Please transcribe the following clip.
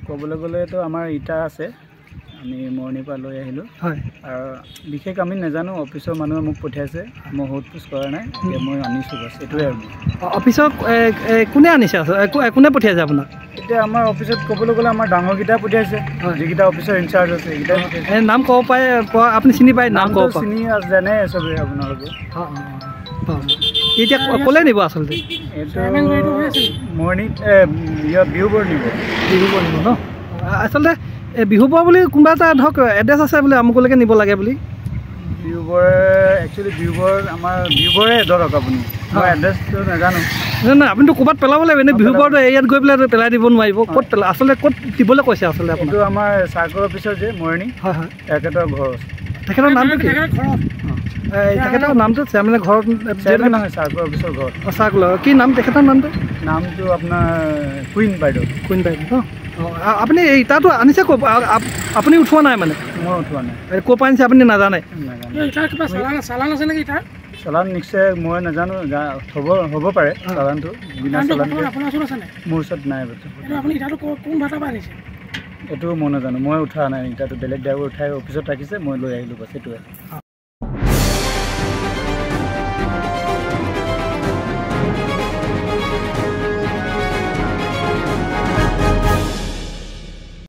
ক'বলৈ গ'লেতো আমাৰ ইটা আছে আমি মৰণিৰ পৰা লৈ আহিলোঁ হয় আৰু বিশেষ আমি নাজানো অফিচৰ মানুহে মোক পঠিয়াইছে মই সোধ পোছ কৰা নাই এতিয়া মই আনিছোঁ বাছ এইটোৱে আৰু অফিচত কোনে আনিছে কোনে পঠিয়াইছে আপোনাক এতিয়া আমাৰ অফিচত ক'বলৈ গ'লে আমাৰ ডাঙৰকেইটা পঠিয়াইছে যিকেইটা অফিচৰ ইনচাৰ্জ আছে সেইকেইটাই পঠিয়াইছে নাম ক'ব পাৰে আপুনি চিনি পায় নাম ক'ব চিনি জানে চবেই আপোনালোকে এতিয়া ক'লে নিব আচলতে এইটো মৰণিত বিহুবৰ নিব ন আচলতে বিহুবৰ বুলি কোনোবা এটা ধৰক এড্ৰেছ আছে বোলে আমুকলৈকে নিব লাগে বুলি বিহুবৰ একচুৱেলি আমাৰ বিহুবৰে ধৰক আপুনি মই এড্ৰেছটো নাজানো নাই আপুনিতো ক'ৰবাত পেলাব লাগিব এনেই বিহুবৰটো এৰিয়াত গৈ পেলাই পেলাই দিব নোৱাৰিব ক'ত পেলাই আচলতে ক'ত দিবলৈ কৈছে আচলতে এইটো আমাৰ চাৰ্কল অফিচৰ যে মৰণি হয় হয় তেখেতৰ ঘৰ তেখেতৰ নামটো কি তেখেতৰ নামটো মানে ঘৰত নহয় চাৰ্কল অফিচৰ ঘৰ চাৰ্কল কি নাম তেখেতৰ নামটো আপোনাৰ কুইন বাইদেউ ন আপুনি ইটাটো আনিছে ক'ৰ আপুনি উঠোৱা নাই মানে মই উঠোৱা নাই ক'ৰ পৰা আনিছে আপুনি নাজানে চালান নিশ্চয় মই নাজানো হ'ব পাৰে চালানটো বিনা চালান মোৰ ওচৰত নাই এইটো মই নাজানো মই উঠোৱা নাই ইটাটো বেলেগ ড্ৰাইভাৰ উঠাই অফিচত ৰাখিছে মই লৈ আহিলোঁ বাছ সেইটোৱে